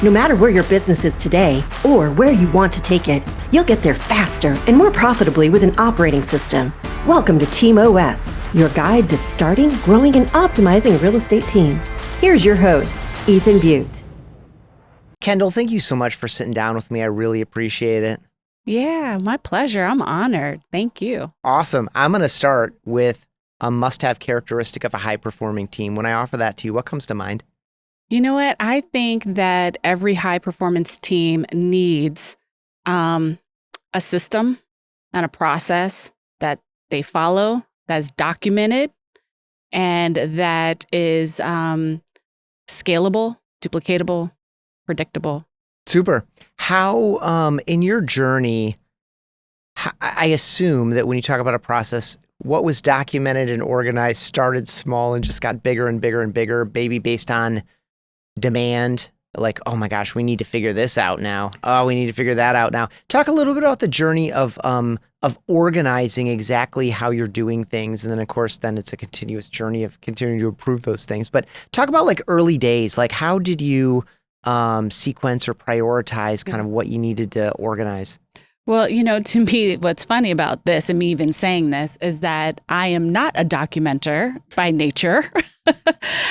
No matter where your business is today or where you want to take it, you'll get there faster and more profitably with an operating system. Welcome to Team OS, your guide to starting, growing, and optimizing a real estate team. Here's your host, Ethan Butte. Kendall, thank you so much for sitting down with me. I really appreciate it. Yeah, my pleasure. I'm honored. Thank you. Awesome. I'm going to start with a must-have characteristic of a high-performing team. When I offer that to you, what comes to mind? You know what? I think that every high-performance team needs a system and a process that they follow, that's documented, and that is scalable, duplicatable, predictable. Super. How, in your journey, I assume that when you talk about a process, what was documented and organized started small and just got bigger and bigger and bigger, maybe based on demand, like, oh my gosh, we need to figure this out now. Oh, we need to figure that out now. Talk a little bit about the journey of organizing exactly how you're doing things. And then of course, then it's a continuous journey of continuing to improve those things. But talk about like early days, like how did you sequence or prioritize kind of what you needed to organize? Well, you know, to me, what's funny about this and me even saying this is that I am not a documenter by nature.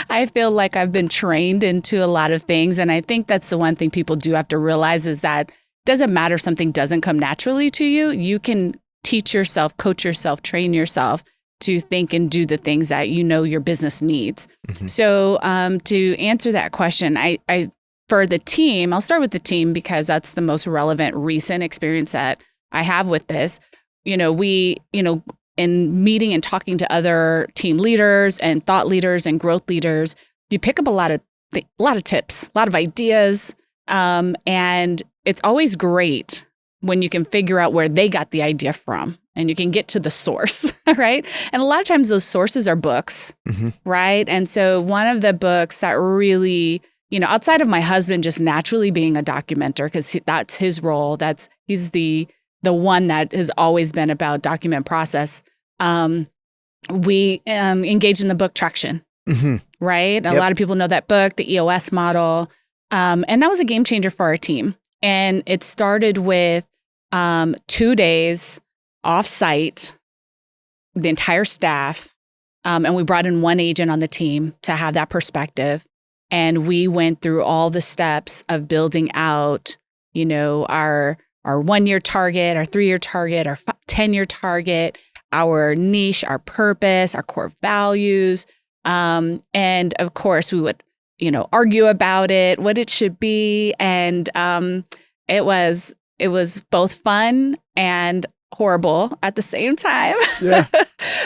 I feel like I've been trained into a lot of things. And I think that's the one thing people do have to realize is that it doesn't matter if something doesn't come naturally to you. You can teach yourself, coach yourself, train yourself to think and do the things that you know your business needs. Mm-hmm. So to answer that question, I for the team, I'll start with the team because that's the most relevant recent experience that I have with this. In meeting and talking to other team leaders and thought leaders and growth leaders, you pick up a lot of tips, a lot of ideas. And it's always great when you can figure out where they got the idea from and you can get to the source, right? And a lot of times those sources are books, mm-hmm. right? And so one of the books that really, outside of my husband just naturally being a documenter, because that's his role, he's the one that has always been about document process. We engaged in the book Traction, mm-hmm. right? A lot of people know that book, the EOS model. And that was a game changer for our team. And it started with 2 days off-site, the entire staff, and we brought in one agent on the team to have that perspective. And we went through all the steps of building out, our 1-year target, our 3-year target, our 10-year target, our niche, our purpose, our core values. And of course, we would, argue about it, what it should be. And it was both fun and horrible at the same time. Yeah.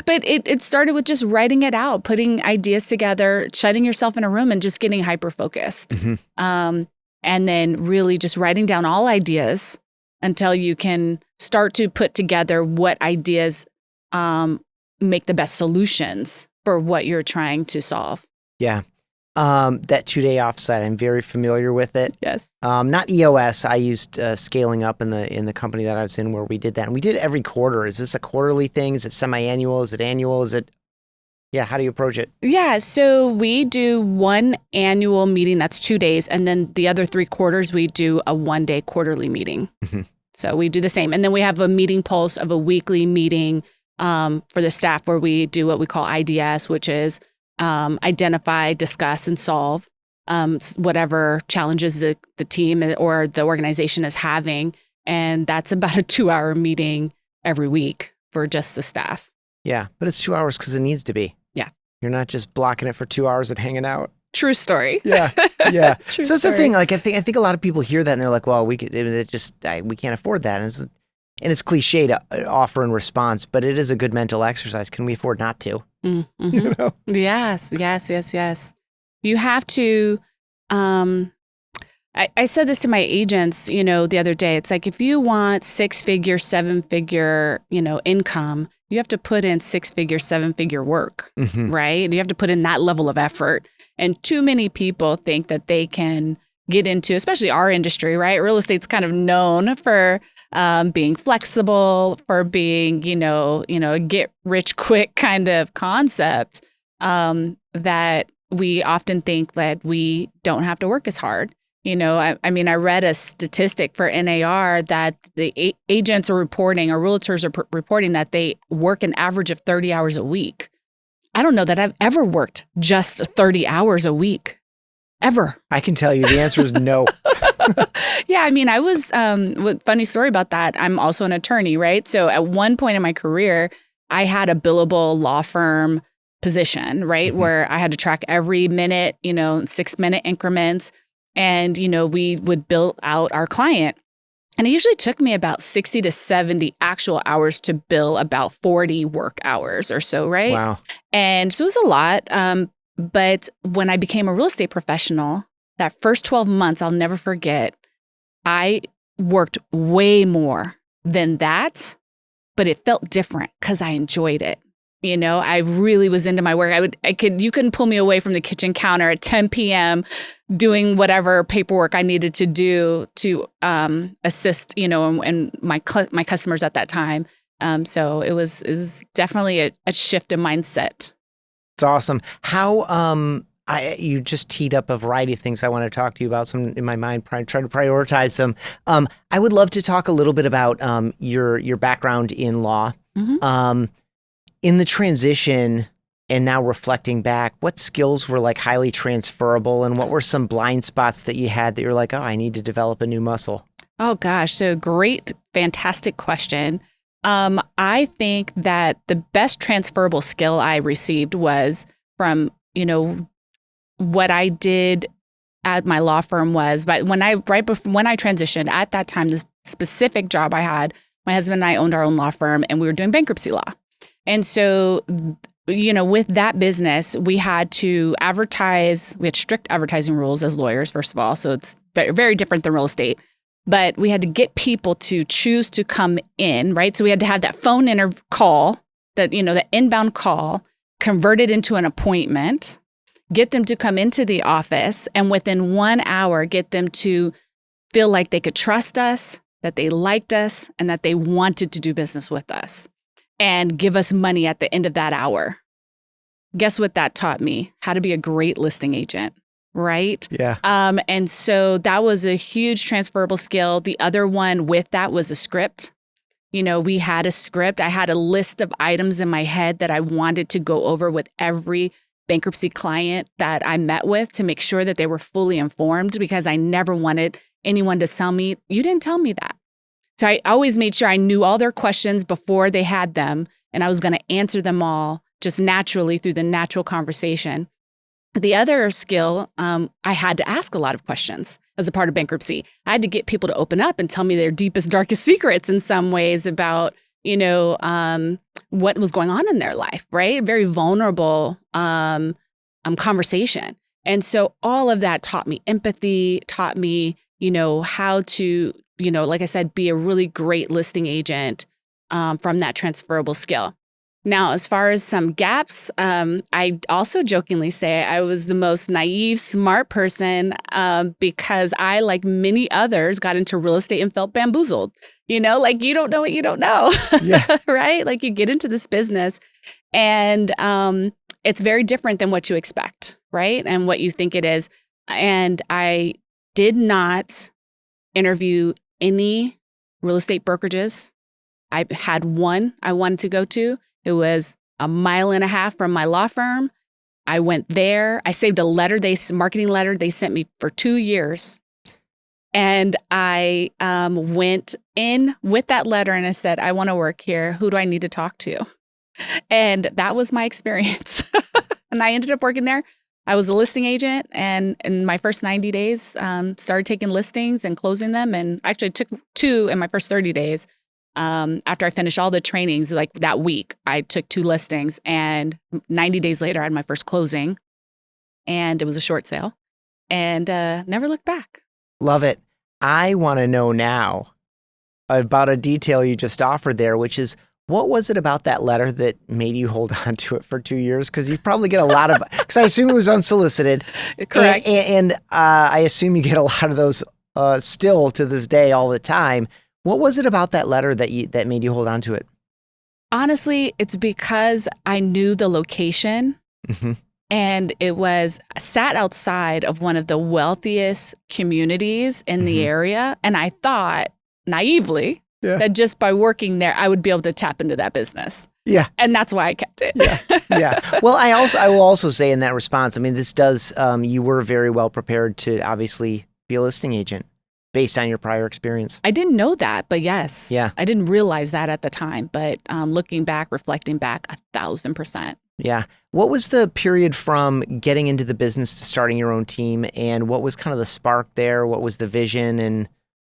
But it started with just writing it out, putting ideas together, shutting yourself in a room and just getting hyper-focused. Mm-hmm. And then really just writing down all ideas until you can start to put together what ideas make the best solutions for what you're trying to solve. Yeah. That 2-day offsite, I'm very familiar with it. Yes. Not EOS. I used scaling up in the company that I was in where we did that. And we did it every quarter. Is this a quarterly thing? Is it semi-annual? Is it annual? How do you approach it? Yeah. So we do one annual meeting. That's 2 days. And then the other 3 quarters, we do a 1-day quarterly meeting. Mm-hmm. So we do the same. And then we have a meeting pulse of a weekly meeting for the staff where we do what we call IDS, which is identify, discuss, and solve whatever challenges the team or the organization is having. And that's about a 2-hour meeting every week for just the staff. Yeah, but it's 2 hours because it needs to be. Yeah. You're not just blocking it for 2 hours and hanging out. True story. Yeah, yeah. True so that's story. the thing. Like I think a lot of people hear that and they're like, "Well, we can't afford that." And it's cliche to offer in response, but it is a good mental exercise. Can we afford not to? Mm-hmm. Yes. You have to. I said this to my agents, the other day. It's like if you want 6-figure, 7-figure, income, you have to put in 6-figure, 7-figure work, mm-hmm. right? You have to put in that level of effort. And too many people think that they can get into, especially our industry, right? Real estate's kind of known for being flexible, for being, a get rich quick kind of concept, that we often think that we don't have to work as hard. I mean, I read a statistic for NAR that the agents are reporting, or realtors are reporting, that they work an average of 30 hours a week. I don't know that I've ever worked just 30 hours a week, ever. I can tell you the answer is no. Yeah, I mean, I was, funny story about that. I'm also an attorney, right? So at one point in my career, I had a billable law firm position, right? Where I had to track every minute, 6-minute increments. And, we would bill out our client. And it usually took me about 60 to 70 actual hours to bill about 40 work hours or so, right? Wow. And so it was a lot. But when I became a real estate professional, that first 12 months, I'll never forget, I worked way more than that, but it felt different because I enjoyed it. I really was into my work. You couldn't pull me away from the kitchen counter at 10 p.m. doing whatever paperwork I needed to do to assist, and my customers at that time. So it was definitely a shift in mindset. It's awesome. How you just teed up a variety of things I want to talk to you about. So I'm in my mind trying to prioritize them. I would love to talk a little bit about your background in law. In the transition and now reflecting back, what skills were like highly transferable, and what were some blind spots that you had that you're like, oh, I need to develop a new muscle? Oh gosh, so great, fantastic question. I think that the best transferable skill I received was from, what I did at my law firm was, but when I transitioned at that time, this specific job I had, my husband and I owned our own law firm, and we were doing bankruptcy law. And so, with that business, we had to advertise. We had strict advertising rules as lawyers, first of all. So it's very, very different than real estate. But we had to get people to choose to come in, right? So we had to have that phone call, the inbound call, converted into an appointment, get them to come into the office, and within 1 hour, get them to feel like they could trust us, that they liked us, and that they wanted to do business with us, and give us money at the end of that hour. Guess what that taught me? How to be a great listing agent, right? Yeah. And so that was a huge transferable skill. The other one with that was a script. We had a script. I had a list of items in my head that I wanted to go over with every bankruptcy client that I met with to make sure that they were fully informed, because I never wanted anyone to tell me, you didn't tell me that. So I always made sure I knew all their questions before they had them, and I was going to answer them all just naturally through the natural conversation. The other skill, I had to ask a lot of questions as a part of bankruptcy. I had to get people to open up and tell me their deepest, darkest secrets in some ways about, what was going on in their life, right? Very vulnerable conversation. And so all of that taught me empathy, taught me, how to, like I said, be a really great listing agent from that transferable skill. Now, as far as some gaps, I also jokingly say I was the most naive, smart person because I, like many others, got into real estate and felt bamboozled. Like you don't know what you don't know, Yeah. right? Like you get into this business and it's very different than what you expect, right? And what you think it is. And I did not interview any real estate brokerages. I had one I wanted to go to. It was 1.5 miles from my law firm. I went there. I saved a letter, marketing letter they sent me for 2 years. And I went in with that letter and I said, I want to work here. Who do I need to talk to? And that was my experience. And I ended up working there. I was a listing agent, and in my first 90 days, started taking listings and closing them. And actually took 2 in my first 30 days. After I finished all the trainings, like that week, I took 2 listings, and 90 days later, I had my first closing, and it was a short sale, and never looked back. Love it. I want to know now about a detail you just offered there, which is, what was it about that letter that made you hold on to it for 2 years? Because you probably get a lot of, because I assume it was unsolicited. Correct. And I assume you get a lot of those still to this day all the time. What was it about that letter that made you hold on to it? Honestly, it's because I knew the location And it was sat outside of one of the wealthiest communities in the area. And I thought naively that just by working there, I would be able to tap into that business. Yeah. And that's why I kept it. Yeah. Well, I will also say in that response, I mean, this does, you were very well prepared to obviously be a listing agent based on your prior experience. I didn't know that, but yes. Yeah. I didn't realize that at the time, but looking back, reflecting back, 1,000%. Yeah. What was the period from getting into the business to starting your own team, and what was kind of the spark there? What was the vision, and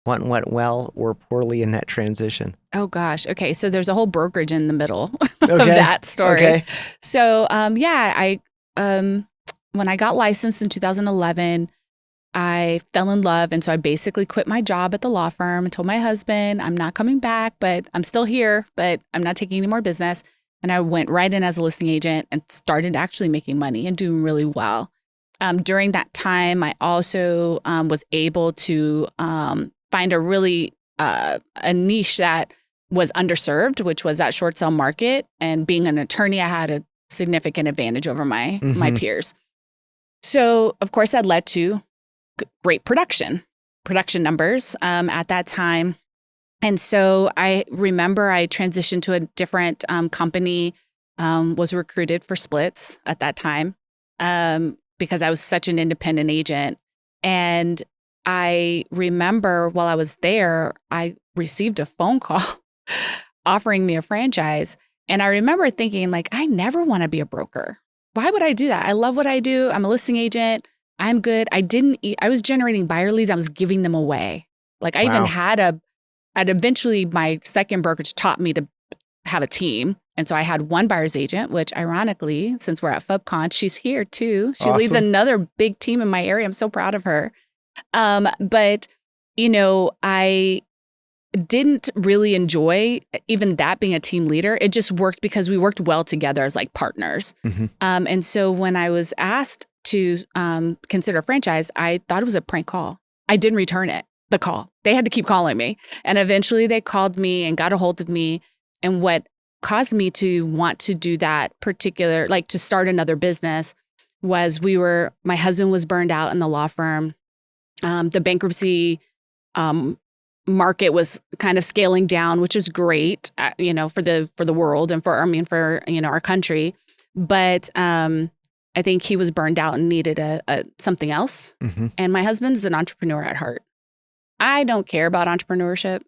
what went well or poorly in that transition? Oh gosh. Okay. So there's a whole brokerage in the middle of that story. Okay. So I when I got licensed in 2011, I fell in love. And so I basically quit my job at the law firm and told my husband, I'm not coming back, but I'm still here, but I'm not taking any more business. And I went right in as a listing agent and started actually making money and doing really well. During that time, I also was able to find a really a niche that was underserved, which was that short sale market. And being an attorney, I had a significant advantage over my peers. So, of course, that led to great production numbers at that time. And so I remember I transitioned to a different company, was recruited for splits at that time because I was such an independent agent. And I remember while I was there, I received a phone call offering me a franchise. And I remember thinking, like, I never want to be a broker. Why would I do that? I love what I do. I'm a listing agent. I'm good. I was generating buyer leads. I was giving them away. Like I even had eventually my second brokerage taught me to have a team. And so I had one buyer's agent, which ironically, since we're at FUBCON, she's here too. She leads another big team in my area. I'm so proud of her. But, you know, I didn't really enjoy even that being a team leader. It just worked because we worked well together as like partners. And so when I was asked to consider a franchise, I thought it was a prank call. I didn't return the call. They had to keep calling me. And eventually they called me and got a hold of me. And what caused me to want to do that particular, like to start another business was my husband was burned out in the law firm. The bankruptcy market was kind of scaling down, which is great, you know, for the world and for you know, our country. But I think he was burned out and needed something else. And my husband's an entrepreneur at heart. I don't care about entrepreneurship.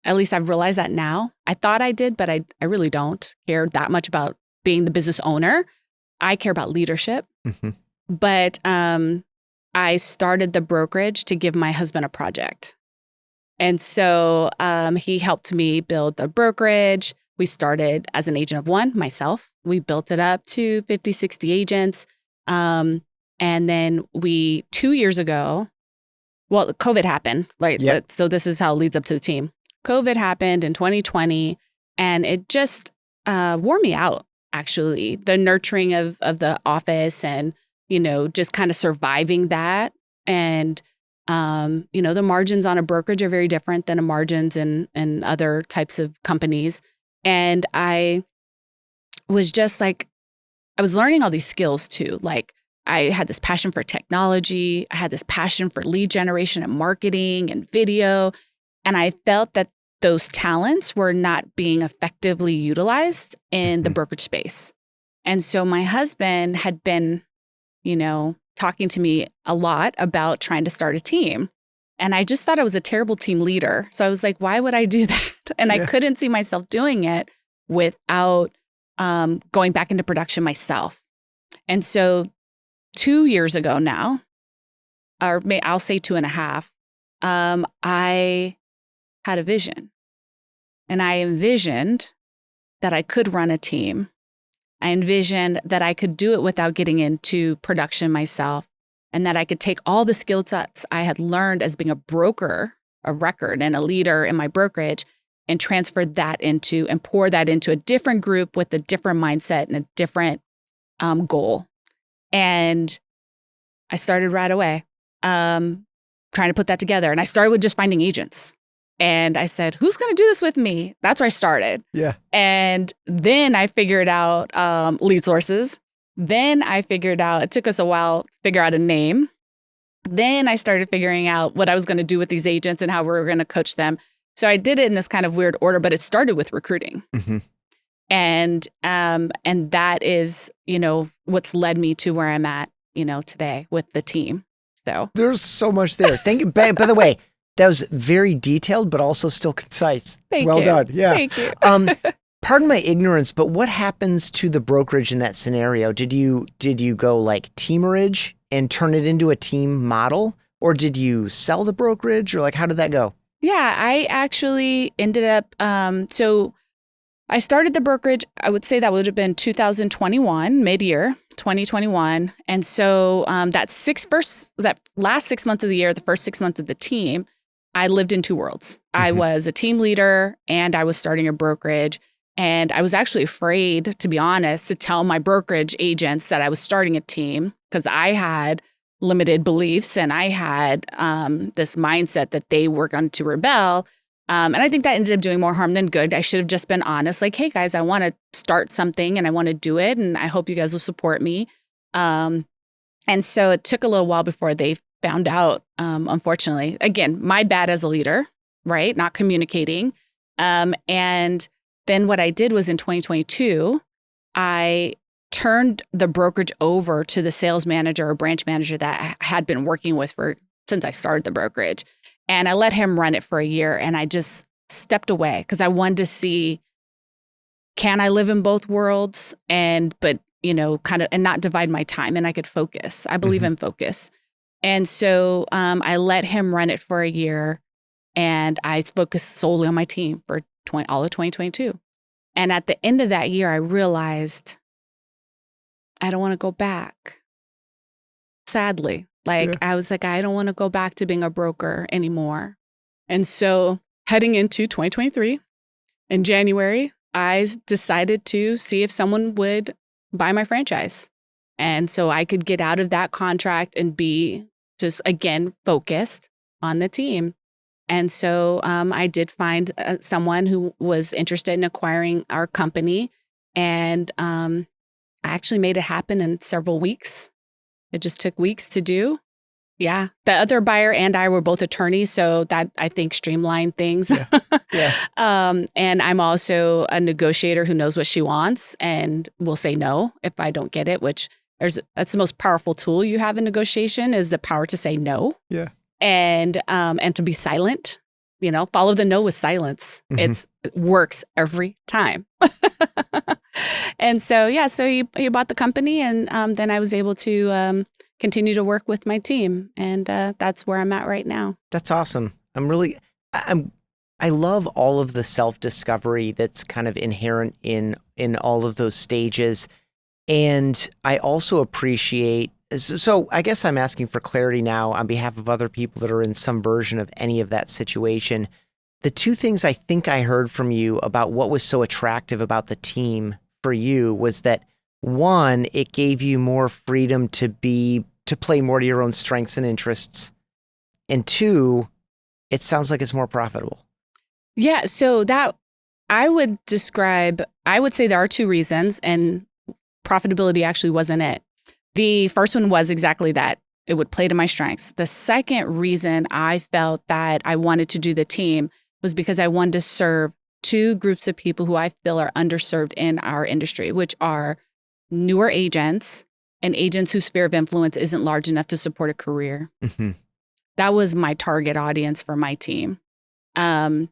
At least I've realized that now. I thought I did, but I really don't care that much about being the business owner. I care about leadership. But I started the brokerage to give my husband a project. And so he helped me build the brokerage. We started as an agent of one, myself. We built it up to 50, 60 agents. And then 2 years ago, well, COVID happened. So this is how it leads up to the team. COVID happened in 2020, and it just wore me out, actually. The nurturing of the office and, you know, just kind of surviving that. And, you know, the margins on a brokerage are very different than the margins in other types of companies. And I was just like, I was learning all these skills too. Like I had this passion for technology. I had this passion for lead generation and marketing and video. And I felt that those talents were not being effectively utilized in the brokerage space. And so my husband had been, you know, talking to me a lot about trying to start a team. And I just thought I was a terrible team leader. So I was like, why would I do that? And I couldn't see myself doing it without going back into production myself. And so 2 years ago now, or I'll say 2.5, I had a vision. And I envisioned that I could run a team. I envisioned that I could do it without getting into production myself, and that I could take all the skill sets I had learned as being a broker of record and a leader in my brokerage and transfer that into and pour that into a different group with a different mindset and a different goal. And I started right away trying to put that together. And I started with just finding agents. And I said, who's going to do this with me? That's where I started. Yeah. And then I figured out lead sources. Then I figured out, it took us a while to figure out a name. Then I started figuring out what I was going to do with these agents and how we were going to coach them. So I did it in this kind of weird order, but it started with recruiting. Mm-hmm. And that is, what's led me to where I'm at, today with the team. So there's so much there. Thank you. By the way, that was very detailed, but also still concise. Thank well you. done. Yeah. Thank you. Pardon my ignorance, but what happens to the brokerage in that scenario? Did you go like teamerage and turn it into a team model, or did you sell the brokerage, or like how did that go? Yeah, I actually ended up. So I started the brokerage. I would say that would have been 2021, mid-year 2021, and so that last 6 months of the year, the first 6 months of the team, I lived in two worlds. Mm-hmm. I was a team leader and I was starting a brokerage. And I was actually afraid, to be honest, to tell my brokerage agents that I was starting a team because I had limited beliefs and I had this mindset that they were going to rebel. And I think that ended up doing more harm than good. I should have just been honest, like, hey, guys, I want to start something and I want to do it. And I hope you guys will support me. And so it took a little while before they found out, unfortunately. Again, my bad as a leader, right? Not communicating. And then what I did was in 2022, I turned the brokerage over to the sales manager or branch manager that I had been working with since I started the brokerage. And I let him run it for a year and I just stepped away because I wanted to see, can I live in both worlds but not divide my time and I could focus. I believe in focus. And so I let him run it for a year and I focused solely on my team for all of 2022. And at the end of that year, I realized I don't want to go back. Sadly, I was like, I don't want to go back to being a broker anymore. And so heading into 2023 in January, I decided to see if someone would buy my franchise. And so I could get out of that contract and be just, again, focused on the team. And so I did find someone who was interested in acquiring our company. And I actually made it happen in several weeks. It just took weeks to do. Yeah. The other buyer and I were both attorneys. So that, I think, streamlined things. Yeah. And I'm also a negotiator who knows what she wants and will say no if I don't get it, that's the most powerful tool you have in negotiation is the power to say no. Yeah. And to be silent, follow the no with silence. Mm-hmm. It works every time. And so, so he bought the company and then I was able to continue to work with my team. And that's where I'm at right now. That's awesome. I love all of the self-discovery that's kind of inherent in all of those stages. And I also appreciate, so I guess I'm asking for clarity now on behalf of other people that are in some version of any of that situation. The two things I think I heard from you about what was so attractive about the team for you was that, one, it gave you more freedom to play more to your own strengths and interests. And two, it sounds like it's more profitable. Yeah. So that I would say there are two reasons, and profitability actually wasn't it. The first one was exactly that. It would play to my strengths. The second reason I felt that I wanted to do the team was because I wanted to serve two groups of people who I feel are underserved in our industry, which are newer agents and agents whose sphere of influence isn't large enough to support a career. Mm-hmm. That was my target audience for my team. And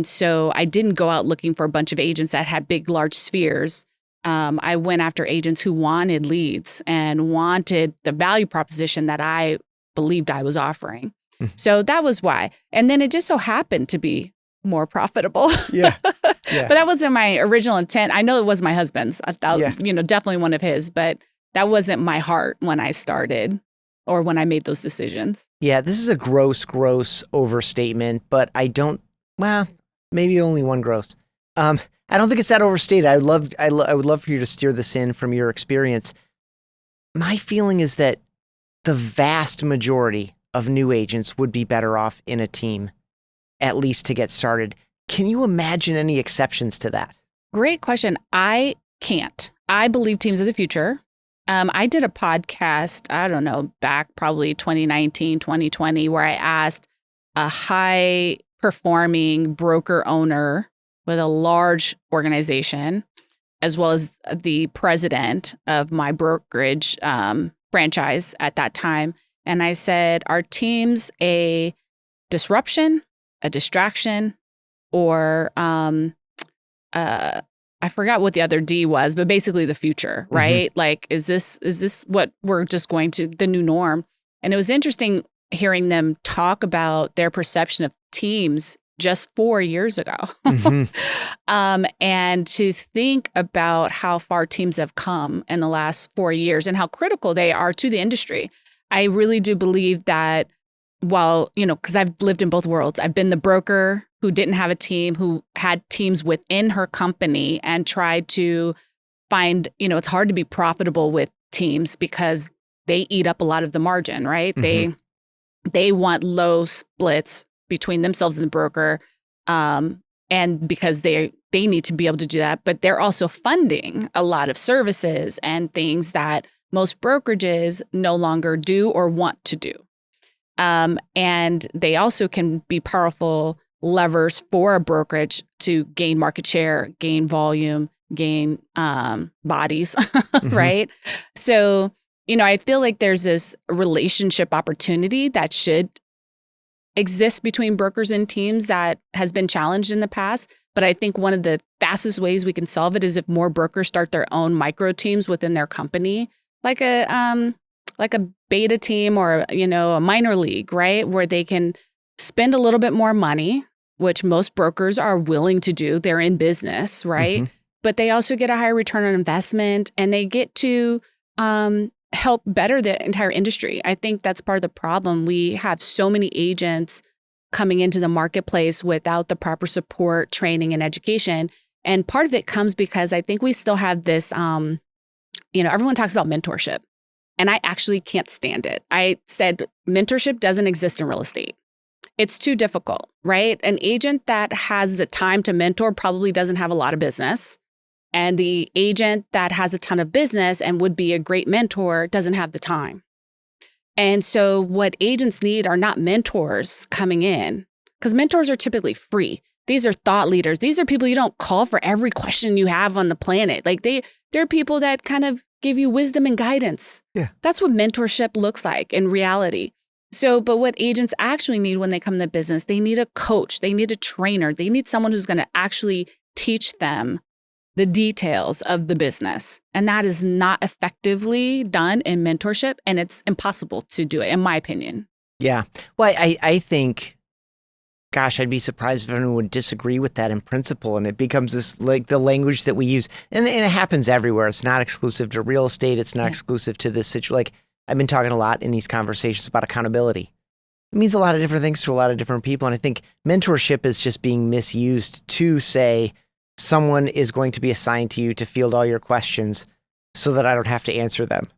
so I didn't go out looking for a bunch of agents that had big, large spheres. I went after agents who wanted leads and wanted the value proposition that I believed I was offering. So that was why. And then it just so happened to be more profitable. Yeah. But that wasn't my original intent. I know it was my husband's. I thought, definitely one of his, but that wasn't my heart when I started or when I made those decisions. Yeah, this is a gross overstatement, but maybe only one gross. I don't think it's that overstated. I would love for you to steer this in from your experience. My feeling is that the vast majority of new agents would be better off in a team, at least to get started. Can you imagine any exceptions to that? Great question. I can't. I believe teams are the future. I did a podcast, I don't know, back probably 2019, 2020, where I asked a high performing broker owner with a large organization, as well as the president of my brokerage franchise at that time. And I said, are teams a disruption, a distraction, or I forgot what the other D was, but basically the future, right? Mm-hmm. Like, is this what we're just going to, the new norm? And it was interesting hearing them talk about their perception of teams just 4 years ago. Mm-hmm. And to think about how far teams have come in the last 4 years and how critical they are to the industry. I really do believe that while, because I've lived in both worlds, I've been the broker who didn't have a team, who had teams within her company and tried to find, it's hard to be profitable with teams because they eat up a lot of the margin, right? Mm-hmm. They want low splits between themselves and the broker, and because they need to be able to do that, but they're also funding a lot of services and things that most brokerages no longer do or want to do. And they also can be powerful levers for a brokerage to gain market share, gain volume, gain bodies, mm-hmm. right? So, I feel like there's this relationship opportunity that should exist between brokers and teams that has been challenged in the past. But I think one of the fastest ways we can solve it is if more brokers start their own micro teams within their company, like a beta team or, a minor league, right? Where they can spend a little bit more money, which most brokers are willing to do. They're in business, right? Mm-hmm. But they also get a higher return on investment and they get to help better the entire industry. I think that's part of the problem. We have so many agents coming into the marketplace without the proper support, training, and education. And part of it comes because I think we still have this, everyone talks about mentorship. And I actually can't stand it. I said mentorship doesn't exist in real estate. It's too difficult, right? An agent that has the time to mentor probably doesn't have a lot of business. And the agent that has a ton of business and would be a great mentor doesn't have the time. And so what agents need are not mentors coming in, because mentors are typically free. These are thought leaders. These are people you don't call for every question you have on the planet. Like they're people that kind of give you wisdom and guidance. Yeah. That's what mentorship looks like in reality. So, but what agents actually need when they come to business, they need a coach, they need a trainer, they need someone who's going to actually teach them the details of the business. And that is not effectively done in mentorship, and it's impossible to do it, in my opinion. Yeah. Well, I think, gosh, I'd be surprised if anyone would disagree with that in principle. And it becomes this, like the language that we use. And it happens everywhere. It's not exclusive to real estate. It's not exclusive to this situation. Like I've been talking a lot in these conversations about accountability. It means a lot of different things to a lot of different people. And I think mentorship is just being misused to say someone is going to be assigned to you to field all your questions so that I don't have to answer them.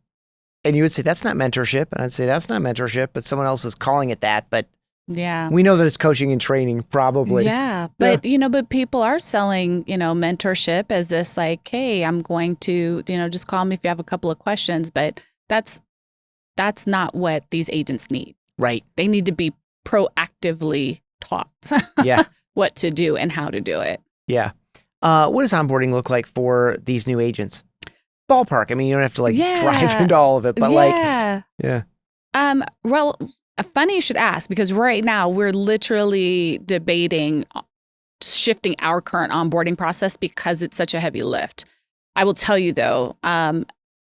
And you would say, that's not mentorship. And I'd say, that's not mentorship, but someone else is calling it that. But yeah, we know that it's coaching and training, probably. Yeah. But, but people are selling, mentorship as this like, hey, I'm going to, just call me if you have a couple of questions. But that's not what these agents need. Right. They need to be proactively taught what to do and how to do it. Yeah. What does onboarding look like for these new agents? Ballpark. I mean, you don't have to drive into all of it, but Well, funny you should ask, because right now we're literally debating shifting our current onboarding process because it's such a heavy lift. I will tell you though,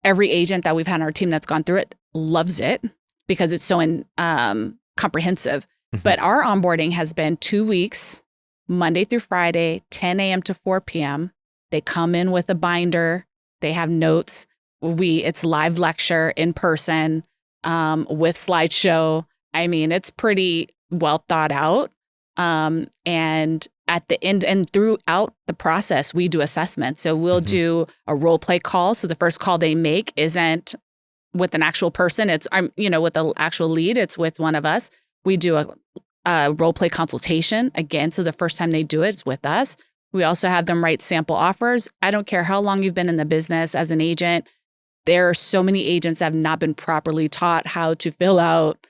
every agent that we've had on our team that's gone through it loves it because it's so comprehensive. Mm-hmm. But our onboarding has been 2 weeks, Monday through Friday, 10 a.m. to 4 p.m. They come in with a binder. They have notes. It's live lecture in person with slideshow. I mean, it's pretty well thought out. And at the end and throughout the process, we do assessments. So we'll do a role play call. So the first call they make isn't with an actual person. It's, with the actual lead, it's with one of us. We do a role play consultation again. So the first time they do it, it's with us. We also have them write sample offers. I don't care how long you've been in the business as an agent. there are so many agents that have not been properly taught how to fill out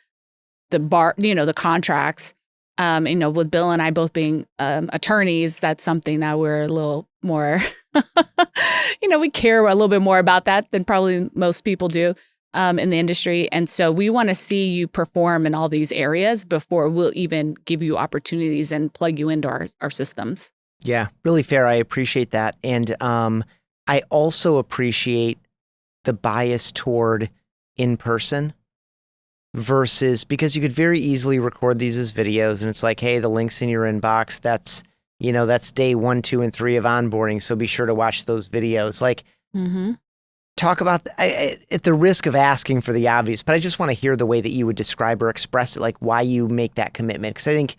the contracts. With Bill and I both being attorneys, that's something that we're a little more, we care a little bit more about that than probably most people do in the industry. And so we want to see you perform in all these areas before we'll even give you opportunities and plug you into our systems. Yeah, really fair. I appreciate that. And I also appreciate the bias toward in-person versus, because you could very easily record these as videos and it's like, hey, the link's in your inbox. That's day 1, 2, and 3 of onboarding. So be sure to watch those videos. Like, talk about, at the risk of asking for the obvious, but I just want to hear the way that you would describe or express it, like why you make that commitment. Because I think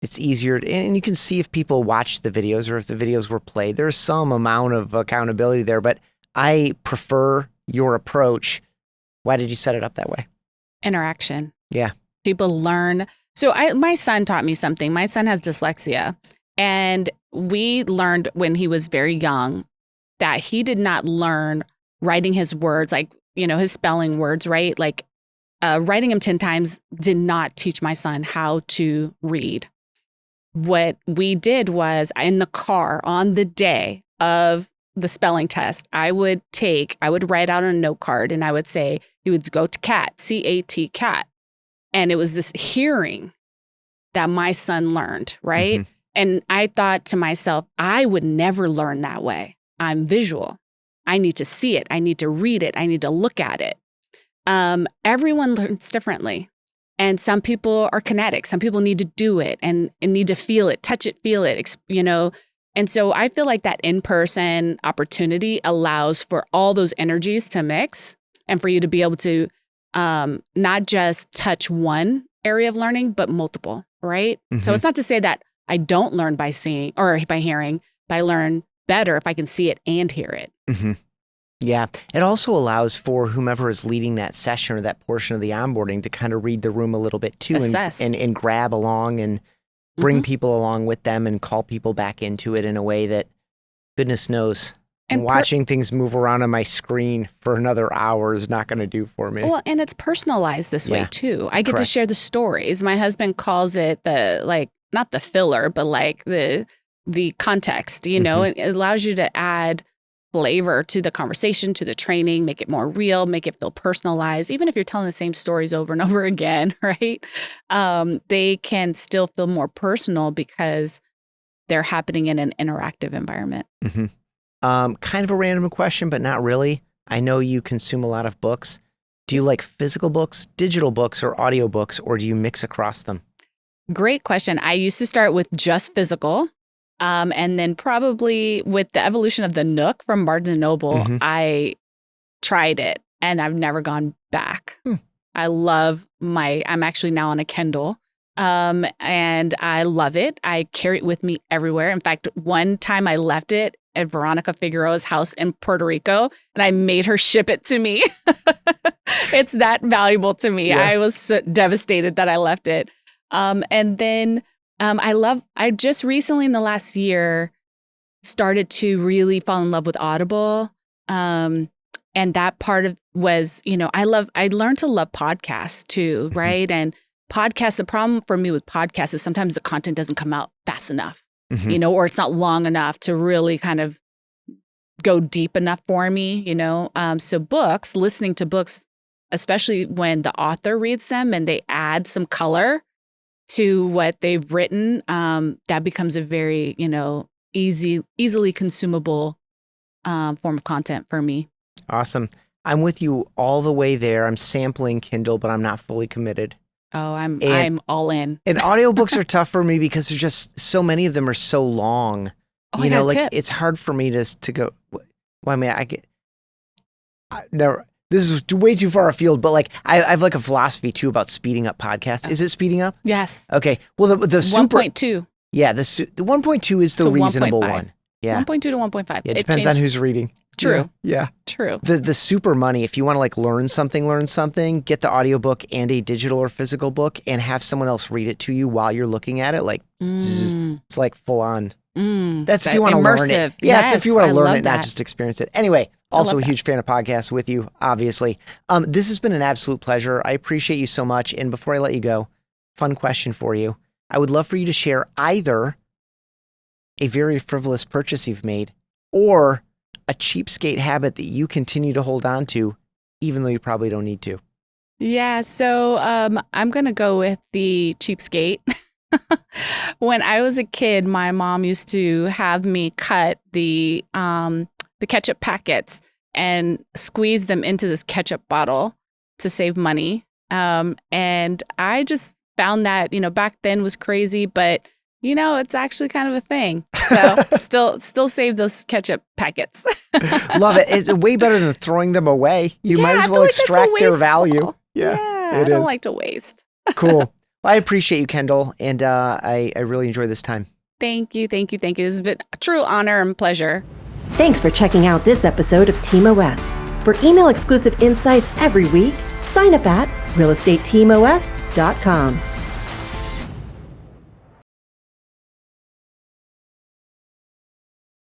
it's easier, and you can see if people watch the videos or if the videos were played. There's some amount of accountability there, but I prefer your approach. Why did you set it up that way? Interaction. Yeah. People learn. So my son taught me something. My son has dyslexia, and we learned when he was very young that he did not learn writing his words, like, his spelling words, right? Like writing them 10 times did not teach my son how to read. What we did was, in the car on the day of the spelling test, I would write out on a note card and I would say, he would go to cat, C-A-T, cat. And it was this hearing that my son learned, right? Mm-hmm. And I thought to myself, I would never learn that way. I'm visual. I need to see it. I need to read it. I need to look at it. Everyone learns differently. And some people are kinetic. Some people need to do it and need to feel it, touch it, feel it, And so I feel like that in-person opportunity allows for all those energies to mix and for you to be able to not just touch one area of learning, but multiple, right? Mm-hmm. So it's not to say that I don't learn by seeing or by hearing, but I learn better if I can see it and hear it. Mm-hmm. Yeah. It also allows for whomever is leading that session or that portion of the onboarding to kind of read the room a little bit too. Assess. And grab along and bring people along with them and call people back into it in a way that, goodness knows, and watching things move around on my screen for another hour is not going to do for me. Well, and it's personalized this way too. I get to share the stories. My husband calls it not the filler, but like the context, it allows you to add flavor to the conversation, to the training, make it more real, make it feel personalized. Even if you're telling the same stories over and over again, right? They can still feel more personal because they're happening in an interactive environment. Mm-hmm. Kind of a random question, but not really. I know you consume a lot of books. Do you like physical books, digital books, or audio books, or do you mix across them? Great question. I used to start with just physical. And then probably with the evolution of the Nook from Barnes & Noble, I tried it and I've never gone back. I'm actually now on a Kindle, and I love it. I carry it with me everywhere. In fact, one time I left it at Veronica Figueroa's house in Puerto Rico and I made her ship it to me. It's that valuable to me. Yeah. I was so devastated that I left it. And then I just recently in the last year started to really fall in love with Audible. And that part of was, I learned to love podcasts too, right? And podcasts, the problem for me with podcasts is sometimes the content doesn't come out fast enough, or it's not long enough to really kind of go deep enough for me, So listening to books, especially when the author reads them and they add some color to what they've written, that becomes a very, easily consumable form of content for me. Awesome. I'm with you all the way there. I'm sampling Kindle, but I'm not fully committed. Oh, I'm all in. And audiobooks are tough for me because there's just so many of them are so long. It's hard for me to go. Well, I mean, this is way too far afield, but I have a philosophy too about speeding up podcasts. Is it speeding up? Yes. Okay. Well, the super 1.2. Yeah, the 1.2 is the reasonable 1.5. one. Yeah. 1.2 to 1.5. Yeah, it depends on who's reading. True. Yeah. True. The super money, if you want to learn something, get the audiobook and a digital or physical book and have someone else read it to you while you're looking at it. It's full on. That's if you want to learn it. Immersive. Yes, if you want I to learn love it, not that. just experience it. Anyway, also love a huge fan of podcasts with you, obviously. This has been an absolute pleasure. I appreciate you so much. And before I let you go, fun question for you. I would love for you to share either a very frivolous purchase you've made or a cheapskate habit that you continue to hold on to, even though you probably don't need to. Yeah, so I'm going to go with the cheapskate. When I was a kid, my mom used to have me cut the ketchup packets and squeeze them into this ketchup bottle to save money. And I just found that, back then was crazy, but it's actually kind of a thing. So still save those ketchup packets. Love it. It's way better than throwing them away. You might I as feel well like that's so extract their wasteful. value. Yeah, it I don't is. like to waste. Cool. Well, I appreciate you, Kendall, and I really enjoy this time. Thank you. This has been a true honor and pleasure. Thanks for checking out this episode of Team OS. For email exclusive insights every week, sign up at realestateteamos.com.